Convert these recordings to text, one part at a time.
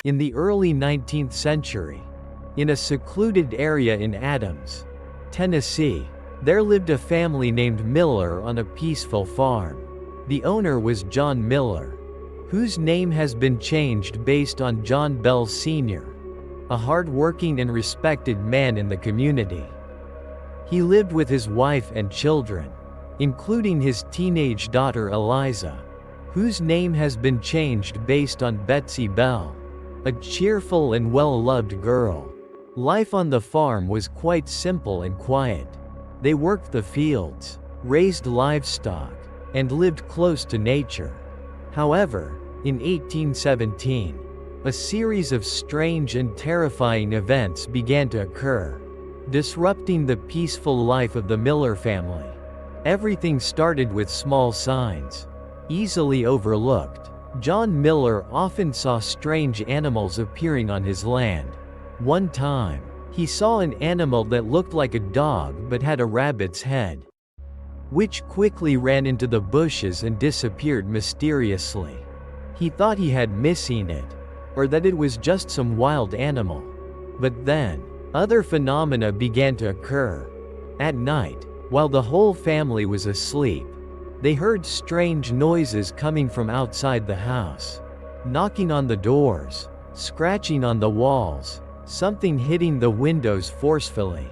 In the early 19th century, in a secluded area in Adams, Tennessee, there lived a family named Miller on a peaceful farm. The owner was John Miller, whose name has been changed based on John Bell Sr., a hard-working and respected man in the community. He lived with his wife and children, including his teenage daughter Eliza, whose name has been changed based on Betsy Bell, a cheerful and well-loved girl. Life on the farm was quite simple and quiet. They worked the fields, raised livestock, and lived close to nature. However, in 1817, a series of strange and terrifying events began to occur, disrupting the peaceful life of the Miller family. Everything started with small signs, easily overlooked. John Miller often saw strange animals appearing on his land. One time, he saw an animal that looked like a dog but had a rabbit's head, which quickly ran into the bushes and disappeared mysteriously. He thought he had missing it, or that it was just some wild animal. But then, other phenomena began to occur. At night, while the whole family was asleep, they heard strange noises coming from outside the house. Knocking on the doors, scratching on the walls, something hitting the windows forcefully.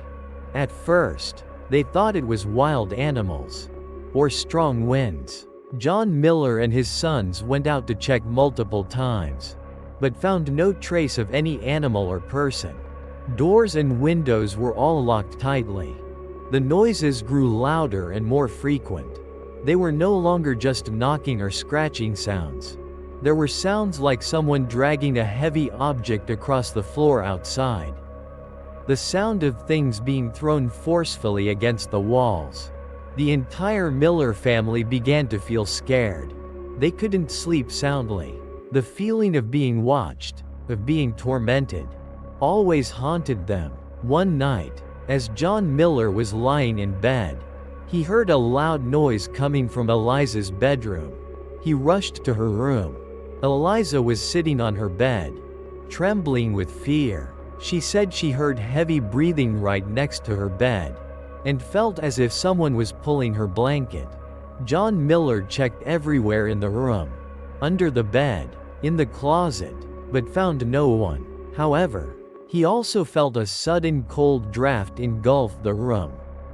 At first, they thought it was wild animals, or strong winds. John Miller and his sons went out to check multiple times, but found no trace of any animal or person. Doors and windows were all locked tightly. The noises grew louder and more frequent. They were no longer just knocking or scratching sounds. There were sounds like someone dragging a heavy object across the floor outside. The sound of things being thrown forcefully against the walls. The entire Miller family began to feel scared. They couldn't sleep soundly. The feeling of being watched, of being tormented, always haunted them. One night, as John Miller was lying in bed, he heard a loud noise coming from Eliza's bedroom. He rushed to her room. Eliza was sitting on her bed, trembling with fear. She said she heard heavy breathing right next to her bed, and felt as if someone was pulling her blanket. John Miller checked everywhere in the room, under the bed, in the closet, but found no one. However, he also felt a sudden cold draft engulf the room,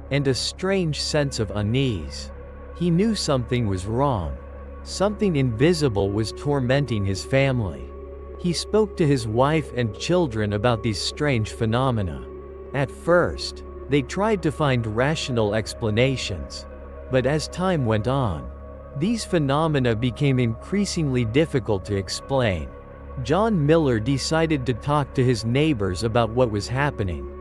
and a strange sense of unease. He knew something was wrong. Something invisible was tormenting his family. He spoke to his wife and children about these strange phenomena. At first, they tried to find rational explanations, but as time went on, these phenomena became increasingly difficult to explain. John Miller decided to talk to his neighbors about what was happening.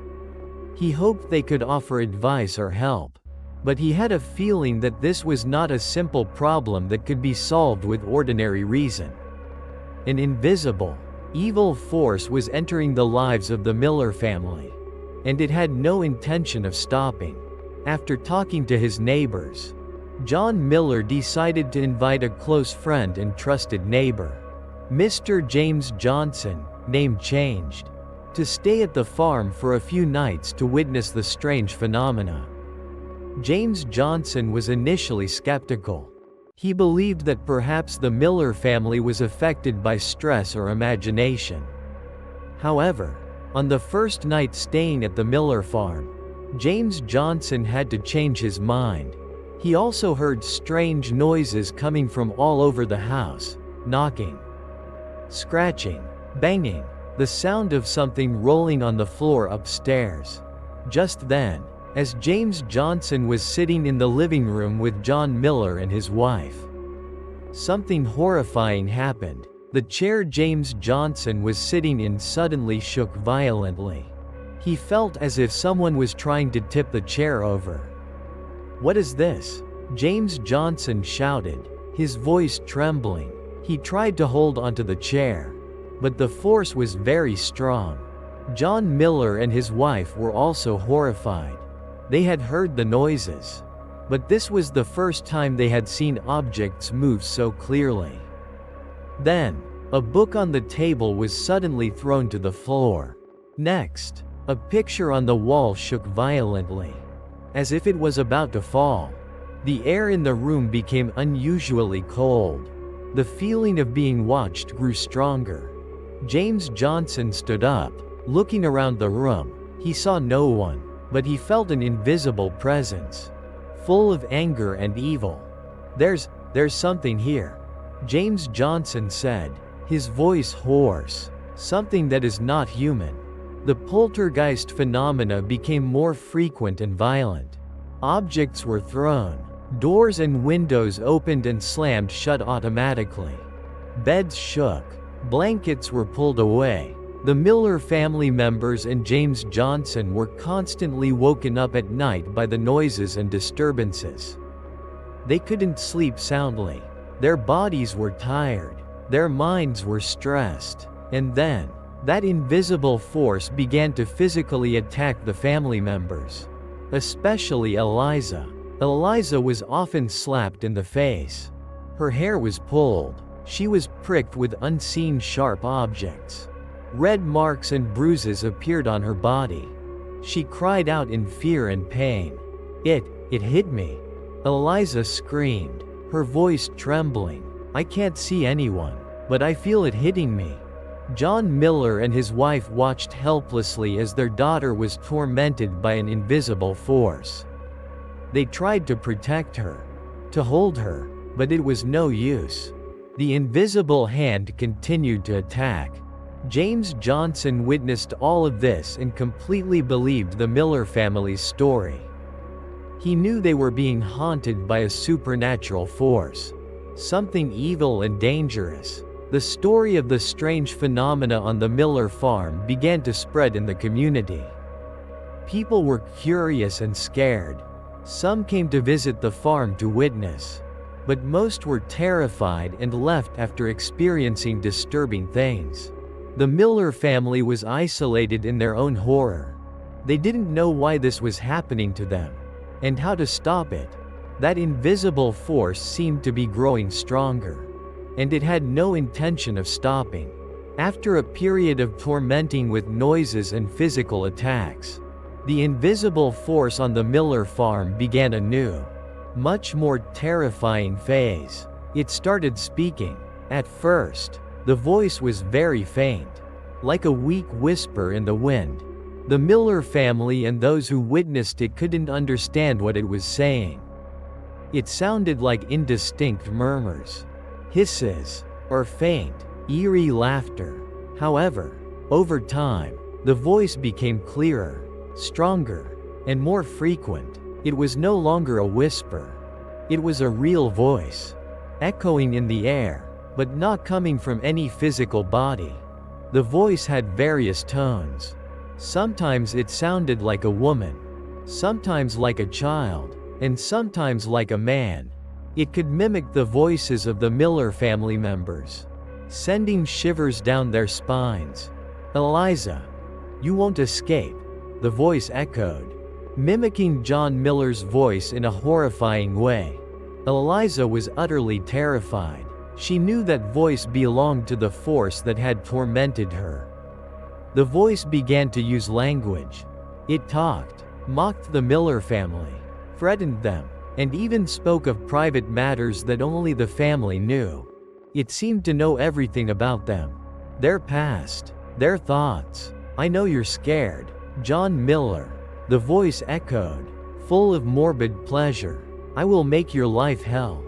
He hoped they could offer advice or help, but he had a feeling that this was not a simple problem that could be solved with ordinary reason. An invisible, evil force was entering the lives of the Miller family, and it had no intention of stopping. After talking to his neighbors, John Miller decided to invite a close friend and trusted neighbor, Mr. James Johnson, name changed, to stay at the farm for a few nights to witness the strange phenomena. James Johnson was initially skeptical. He believed that perhaps the Miller family was affected by stress or imagination. However, on the first night staying at the Miller farm, James Johnson had to change his mind. He also heard strange noises coming from all over the house, knocking, scratching, banging, the sound of something rolling on the floor upstairs. Just then, as James Johnson was sitting in the living room with John Miller and his wife, something horrifying happened. The chair James Johnson was sitting in suddenly shook violently. He felt as if someone was trying to tip the chair over. "What is this?" James Johnson shouted, his voice trembling. He tried to hold onto the chair, but the force was very strong. John Miller and his wife were also horrified. They had heard the noises, but this was the first time they had seen objects move so clearly. Then, A book on the table was suddenly thrown to the floor. Next, a picture on the wall shook violently, as if it was about to fall. The air in the room became unusually cold. The feeling of being watched grew stronger. James Johnson stood up, looking around the room. He saw no one, but he felt an invisible presence, full of anger and evil. There's something here," James Johnson said, his voice hoarse. "Something that is not human." The poltergeist phenomena became more frequent and violent. Objects were thrown. Doors and windows opened and slammed shut automatically. Beds shook. Blankets were pulled away. The Miller family members and James Johnson were constantly woken up at night by the noises and disturbances. They couldn't sleep soundly. Their bodies were tired. Their minds were stressed. And then, that invisible force began to physically attack the family members. Especially Eliza. Eliza was often slapped in the face. Her hair was pulled. She was pricked with unseen sharp objects. Red marks and bruises appeared on her body. She cried out in fear and pain. It hit me," Eliza screamed, her voice trembling. "I can't see anyone, but I feel it hitting me." John Miller and his wife watched helplessly as their daughter was tormented by an invisible force. They tried to protect her, to hold her, but it was no use. The invisible hand continued to attack. James Johnson witnessed all of this and completely believed the Miller family's story. He knew they were being haunted by a supernatural force, something evil and dangerous. The story of the strange phenomena on the Miller farm began to spread in the community. People were curious and scared. Some came to visit the farm to witness, but most were terrified and left after experiencing disturbing things. The Miller family was isolated in their own horror. They didn't know why this was happening to them, and how to stop it. That invisible force seemed to be growing stronger, and it had no intention of stopping. After a period of tormenting with noises and physical attacks, the invisible force on the Miller farm began a new, much more terrifying phase. It started speaking. At first, the voice was very faint, like a weak whisper in the wind. The Miller family and those who witnessed it couldn't understand what it was saying. It sounded like indistinct murmurs, hisses, or faint, eerie laughter. However, over time, the voice became clearer, stronger, and more frequent. It was no longer a whisper. It was a real voice, echoing in the air, but not coming from any physical body. The voice had various tones. Sometimes it sounded like a woman, sometimes like a child, and sometimes like a man. It could mimic the voices of the Miller family members, sending shivers down their spines. "Eliza, you won't escape," the voice echoed, mimicking John Miller's voice in a horrifying way. Eliza was utterly terrified. She knew that voice belonged to the force that had tormented her. The voice began to use language. It talked, mocked the Miller family, threatened them, and even spoke of private matters that only the family knew. It seemed to know everything about them, their past, their thoughts. "I know you're scared, John Miller," the voice echoed, full of morbid pleasure. "I will make your life hell."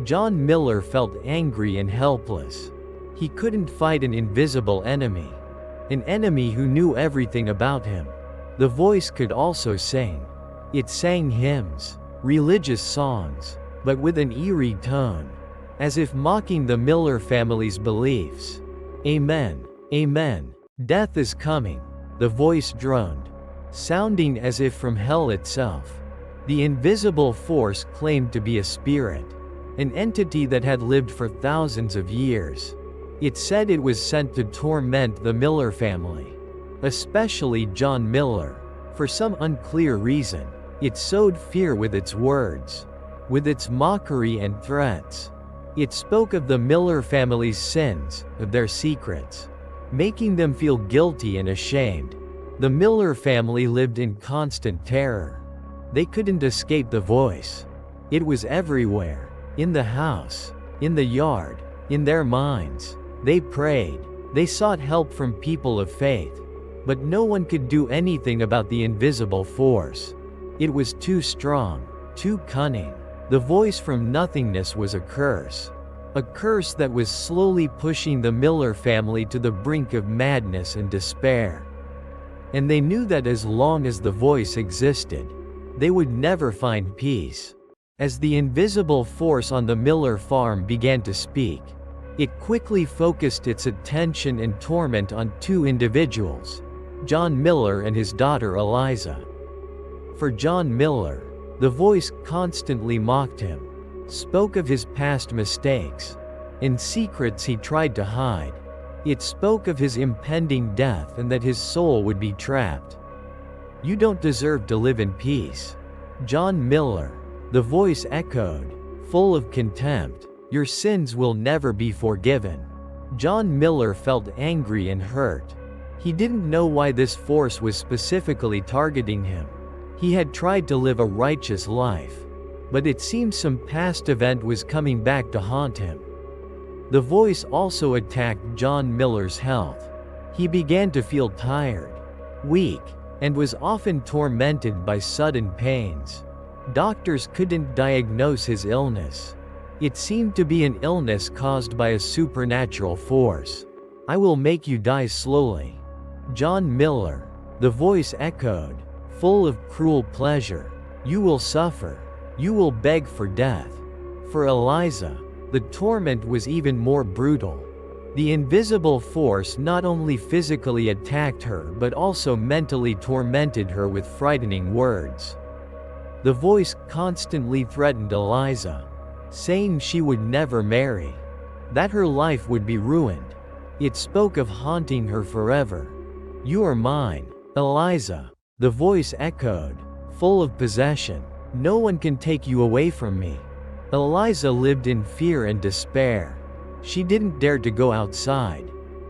John Miller felt angry and helpless. He couldn't fight an invisible enemy, an enemy who knew everything about him. The voice could also sing. It sang hymns, religious songs, but with an eerie tone, as if mocking the Miller family's beliefs. "Amen, amen, death is coming," the voice droned, sounding as if from hell itself. The invisible force claimed to be a spirit, an entity that had lived for thousands of years. It said it was sent to torment the Miller family, especially John Miller. For some unclear reason, it sowed fear with its words, with its mockery and threats. It spoke of the Miller family's sins, of their secrets, making them feel guilty and ashamed. The Miller family lived in constant terror. They couldn't escape the voice. It was everywhere, in the house, in the yard, in their minds. They prayed. They sought help from people of faith. But no one could do anything about the invisible force. It was too strong, too cunning. The voice from nothingness was a curse that was slowly pushing the Miller family to the brink of madness and despair. And they knew that as long as the voice existed, they would never find peace. As the invisible force on the Miller farm began to speak, it quickly focused its attention and torment on two individuals, John Miller and his daughter Eliza. For John Miller, the voice constantly mocked him, spoke of his past mistakes, and secrets he tried to hide. It spoke of his impending death and that his soul would be trapped. "You don't deserve to live in peace, John Miller," the voice echoed, full of contempt. "Your sins will never be forgiven." John Miller felt angry and hurt. He didn't know why this force was specifically targeting him. He had tried to live a righteous life, but it seemed some past event was coming back to haunt him. The voice also attacked John Miller's health. He began to feel tired, weak, and was often tormented by sudden pains. Doctors couldn't diagnose his illness. It seemed to be an illness caused by a supernatural force. "I will make you die slowly, John Miller," the voice echoed, full of cruel pleasure. "You will suffer. You will beg for death." For Eliza, the torment was even more brutal. The invisible force not only physically attacked her but also mentally tormented her with frightening words. The voice constantly threatened Eliza, saying she would never marry, that her life would be ruined. It spoke of haunting her forever. "You are mine, Eliza," the voice echoed, full of possession. "No one can take you away from me." Eliza lived in fear and despair. She didn't dare to go outside,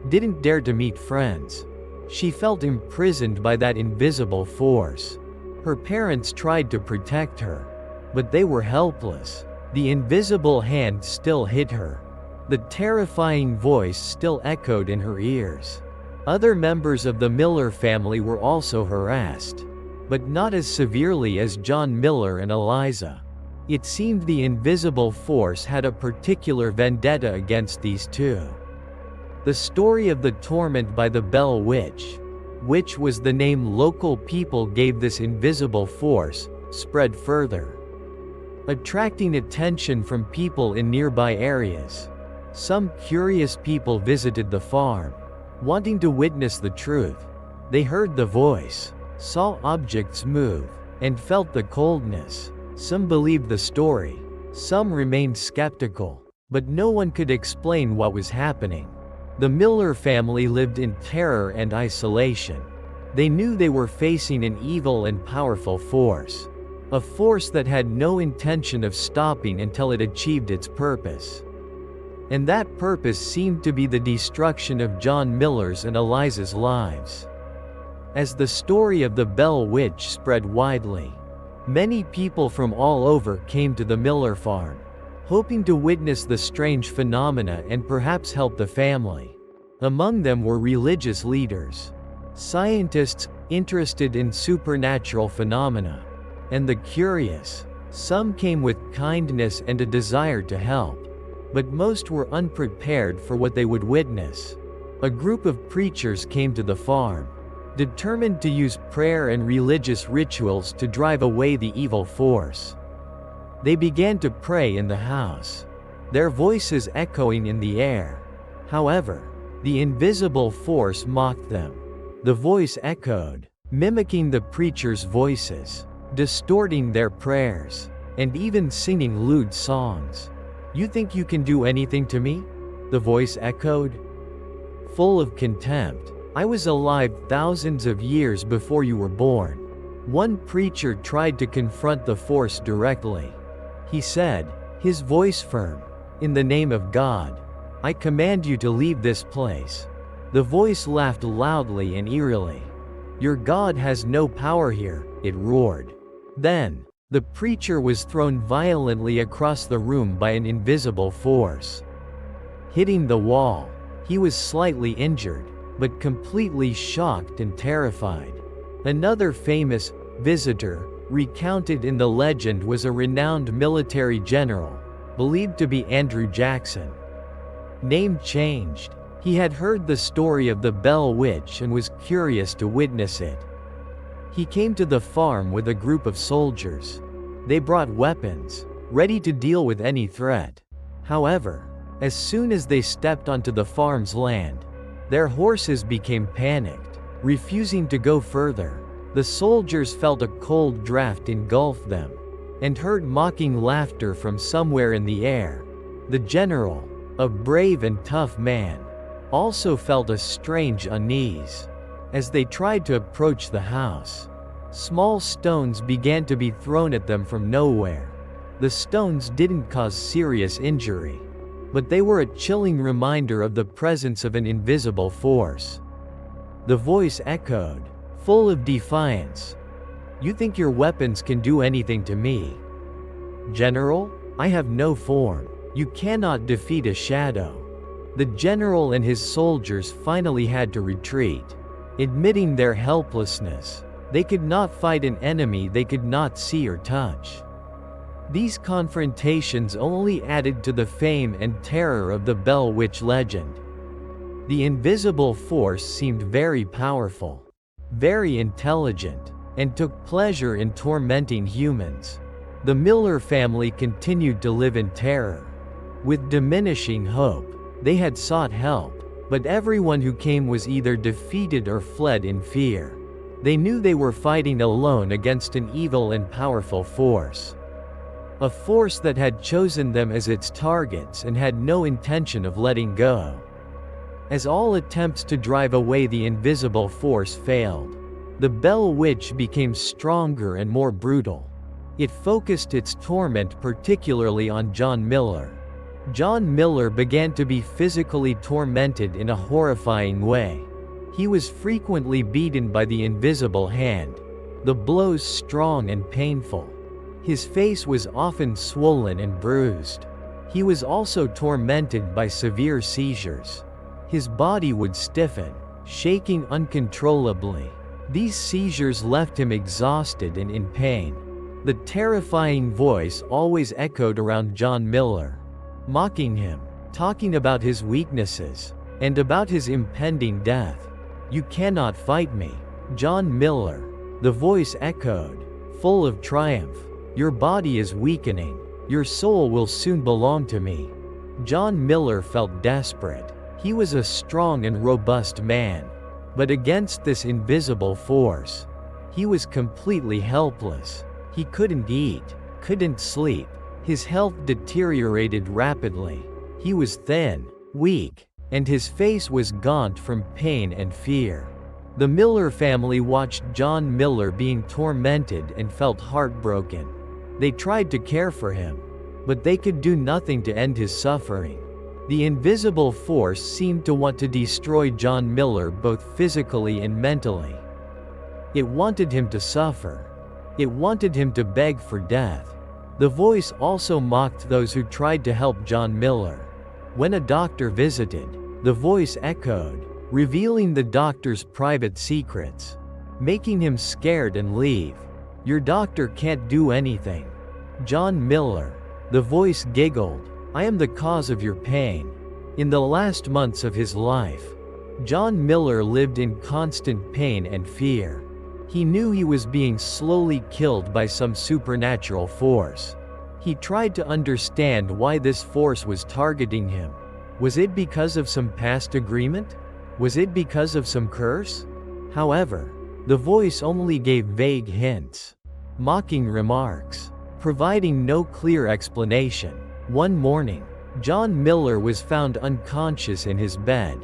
didn't dare to meet friends. She felt imprisoned by that invisible force. Her parents tried to protect her, but they were helpless. The invisible hand still hit her. The terrifying voice still echoed in her ears. Other members of the Miller family were also harassed, but not as severely as John Miller and Eliza. It seemed the invisible force had a particular vendetta against these two. The story of the torment by the Bell Witch, which was the name local people gave this invisible force, spread further, attracting attention from people in nearby areas. Some curious people visited the farm, wanting to witness the truth. They heard the voice, saw objects move, and felt the coldness. Some believed the story, some remained skeptical, but no one could explain what was happening. The Miller family lived in terror and isolation. They knew they were facing an evil and powerful force, a force that had no intention of stopping until it achieved its purpose. And that purpose seemed to be the destruction of John Miller's and Eliza's lives. As the story of the Bell Witch spread widely, many people from all over came to the Miller farm, hoping to witness the strange phenomena and perhaps help the family. Among them were religious leaders, scientists interested in supernatural phenomena, and the curious. Some came with kindness and a desire to help, but most were unprepared for what they would witness. A group of preachers came to the farm, determined to use prayer and religious rituals to drive away the evil force. They began to pray in the house, their voices echoing in the air. However, the invisible force mocked them. The voice echoed, mimicking the preachers' voices, distorting their prayers, and even singing lewd songs. "You think you can do anything to me?" the voice echoed, full of contempt. "I was alive thousands of years before you were born." One preacher tried to confront the force directly. He said, his voice firm, In the name of God, I command you to leave this place." The voice laughed loudly and eerily. "Your God has no power here," it roared. Then, the preacher was thrown violently across the room by an invisible force. Hitting the wall, he was slightly injured, but completely shocked and terrified. Another famous visitor recounted in the legend was a renowned military general, believed to be Andrew Jackson. Name changed. He had heard the story of the Bell Witch and was curious to witness it. He came to the farm with a group of soldiers. They brought weapons, ready to deal with any threat. However, as soon as they stepped onto the farm's land, their horses became panicked, refusing to go further. The soldiers felt a cold draft engulf them, and heard mocking laughter from somewhere in the air. The general, a brave and tough man, also felt a strange unease. As they tried to approach the house, small stones began to be thrown at them from nowhere. The stones didn't cause serious injury, but they were a chilling reminder of the presence of an invisible force. The voice echoed, full of defiance. "You think your weapons can do anything to me? General, I have no form. You cannot defeat a shadow." The general and his soldiers finally had to retreat, admitting their helplessness. They could not fight an enemy they could not see or touch. These confrontations only added to the fame and terror of the Bell Witch legend. The invisible force seemed very powerful, very intelligent, and took pleasure in tormenting humans. The Miller family continued to live in terror. With diminishing hope, they had sought help, but everyone who came was either defeated or fled in fear. They knew they were fighting alone against an evil and powerful force. A force that had chosen them as its targets and had no intention of letting go. As all attempts to drive away the invisible force failed, the Bell Witch became stronger and more brutal. It focused its torment particularly on John Miller. John Miller began to be physically tormented in a horrifying way. He was frequently beaten by the invisible hand, the blows strong and painful. His face was often swollen and bruised. He was also tormented by severe seizures. His body would stiffen, shaking uncontrollably. These seizures left him exhausted and in pain. The terrifying voice always echoed around John Miller, mocking him, talking about his weaknesses, and about his impending death. "You cannot fight me, John Miller," the voice echoed, full of triumph. "Your body is weakening. Your soul will soon belong to me." John Miller felt desperate. He was a strong and robust man, but against this invisible force, he was completely helpless. He couldn't eat, couldn't sleep. His health deteriorated rapidly. He was thin, weak, and his face was gaunt from pain and fear. The Miller family watched John Miller being tormented and felt heartbroken. They tried to care for him, but they could do nothing to end his suffering. The invisible force seemed to want to destroy John Miller both physically and mentally. It wanted him to suffer. It wanted him to beg for death. The voice also mocked those who tried to help John Miller. When a doctor visited, the voice echoed, revealing the doctor's private secrets, making him scared and leave. "Your doctor can't do anything. John Miller," the voice giggled, "I am the cause of your pain." In the last months of his life, John Miller lived in constant pain and fear. He knew he was being slowly killed by some supernatural force. He tried to understand why this force was targeting him. Was it because of some past agreement? Was it because of some curse? However, the voice only gave vague hints, mocking remarks, providing no clear explanation. One morning, John Miller was found unconscious in his bed.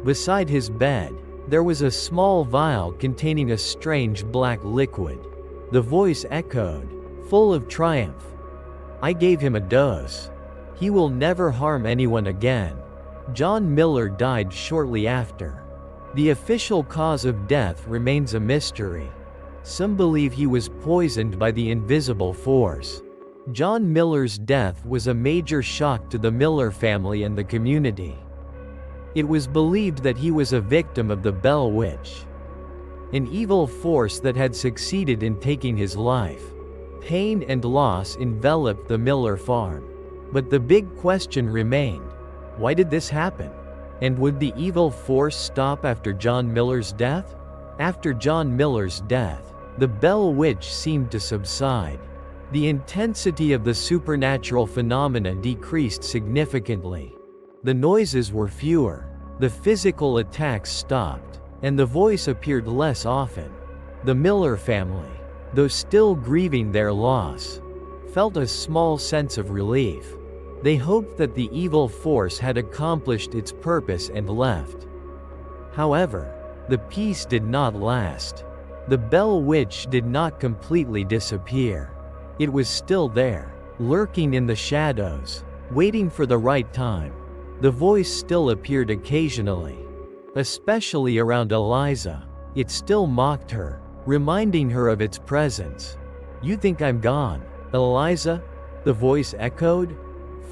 Beside his bed, there was a small vial containing a strange black liquid. The voice echoed, full of triumph. "I gave him a dose. He will never harm anyone again. John Miller died shortly after. The official cause of death remains a mystery. Some believe he was poisoned by the invisible force. John Miller's death was a major shock to the Miller family and the community. It was believed that he was a victim of the Bell Witch, an evil force that had succeeded in taking his life. Pain and loss enveloped the Miller farm. But the big question remained: why did this happen? And would the evil force stop after John Miller's death? After John Miller's death, the Bell Witch seemed to subside. The intensity of the supernatural phenomena decreased significantly. The noises were fewer, the physical attacks stopped, and the voice appeared less often. The Miller family, though still grieving their loss, felt a small sense of relief. They hoped that the evil force had accomplished its purpose and left. However, the peace did not last. The Bell Witch did not completely disappear. It was still there, lurking in the shadows, waiting for the right time. The voice still appeared occasionally, especially around Eliza. It still mocked her, reminding her of its presence. "You think I'm gone, Eliza?" the voice echoed,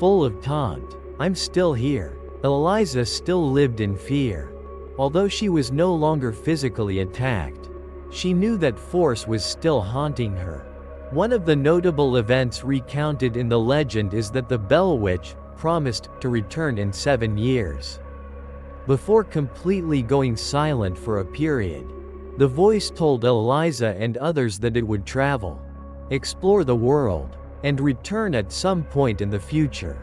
full of taunt. "I'm still here." Eliza still lived in fear. Although she was no longer physically attacked, she knew that force was still haunting her. One of the notable events recounted in the legend is that the Bell Witch promised to return in 7 years. Before completely going silent for a period, the voice told Eliza and others that it would travel, explore the world, and return at some point in the future.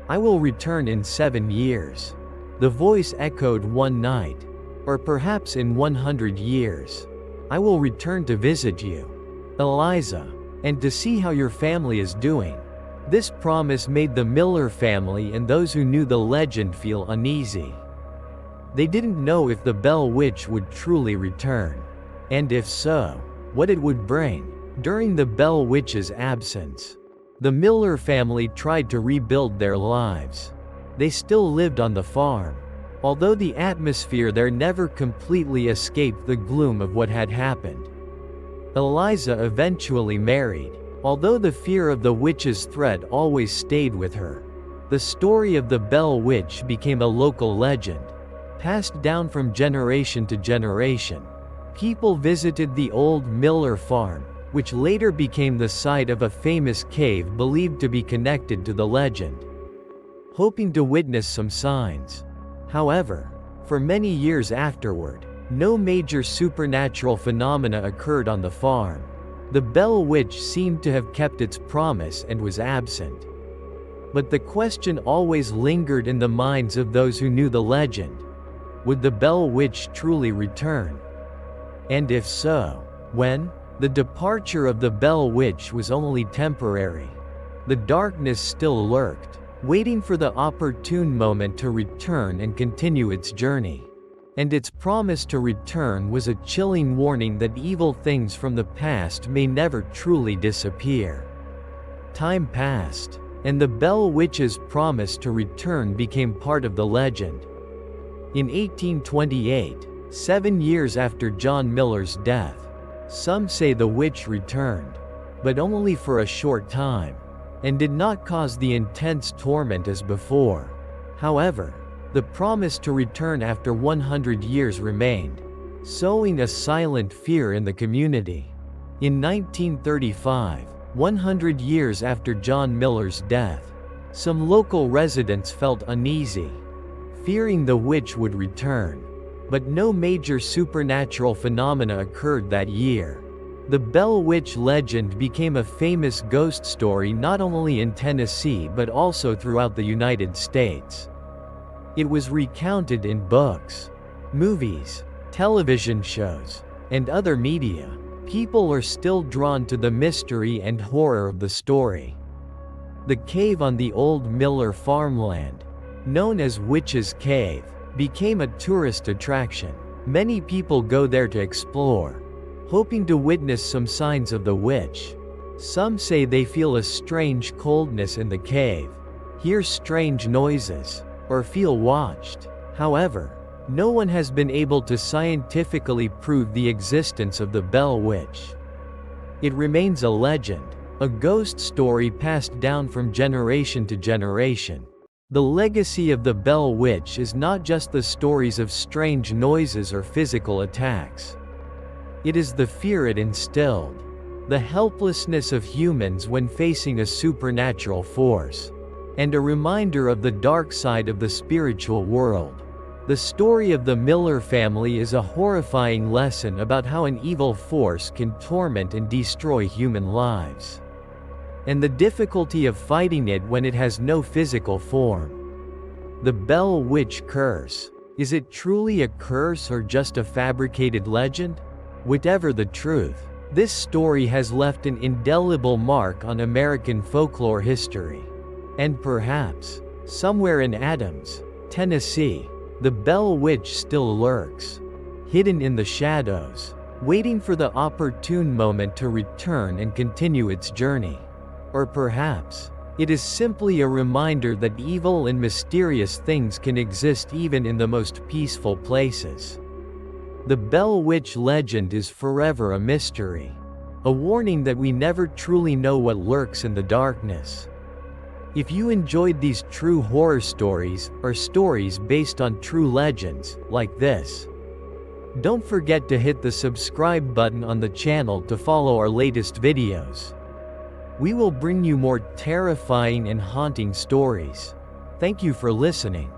"I will return in 7 years. The voice echoed one night. "Or perhaps in 100 years. I will return to visit you, Eliza, and to see how your family is doing." This promise made the Miller family and those who knew the legend feel uneasy. They didn't know if the Bell Witch would truly return, and if so, what it would bring. During the Bell Witch's absence, the Miller family tried to rebuild their lives. They still lived on the farm, although the atmosphere there never completely escaped the gloom of what had happened. Eliza eventually married, although the fear of the witch's threat always stayed with her. The story of the Bell Witch became a local legend, passed down from generation to generation. People visited the old Miller farm, which later became the site of a famous cave believed to be connected to the legend, hoping to witness some signs. However, for many years afterward, no major supernatural phenomena occurred on the farm. The Bell Witch seemed to have kept its promise and was absent. But the question always lingered in the minds of those who knew the legend: would the Bell Witch truly return? And if so, when? The departure of the Bell Witch was only temporary. The darkness still lurked, waiting for the opportune moment to return and continue its journey. And its promise to return was a chilling warning that evil things from the past may never truly disappear. Time passed, and the Bell Witch's promise to return became part of the legend. In 1828, 7 years after John Miller's death, some say the witch returned, but only for a short time, and did not cause the intense torment as before. However, the promise to return after 100 years remained, sowing a silent fear in the community. In 1935, 100 years after John Miller's death, some local residents felt uneasy, fearing the witch would return. But no major supernatural phenomena occurred that year. The Bell Witch legend became a famous ghost story not only in Tennessee but also throughout the United States. It was recounted in books, movies, television shows, and other media. People are still drawn to the mystery and horror of the story. The cave on the old Miller farmland, known as Witch's Cave, became a tourist attraction. Many people go there to explore, hoping to witness some signs of the witch. Some say they feel a strange coldness in the cave, hear strange noises, or feel watched. However, no one has been able to scientifically prove the existence of the Bell Witch. It remains a legend, a ghost story passed down from generation to generation. The legacy of the Bell Witch is not just the stories of strange noises or physical attacks. It is the fear it instilled, the helplessness of humans when facing a supernatural force, and a reminder of the dark side of the spiritual world. The story of the Miller family is a horrifying lesson about how an evil force can torment and destroy human lives, and the difficulty of fighting it when it has no physical form. The Bell Witch curse. Is it truly a curse or just a fabricated legend? Whatever the truth, this story has left an indelible mark on American folklore history. And perhaps, somewhere in Adams, Tennessee, the Bell Witch still lurks, hidden in the shadows, waiting for the opportune moment to return and continue its journey. Or perhaps, it is simply a reminder that evil and mysterious things can exist even in the most peaceful places. The Bell Witch legend is forever a mystery, a warning that we never truly know what lurks in the darkness. If you enjoyed these true horror stories, or stories based on true legends, like this, don't forget to hit the subscribe button on the channel to follow our latest videos. We will bring you more terrifying and haunting stories. Thank you for listening.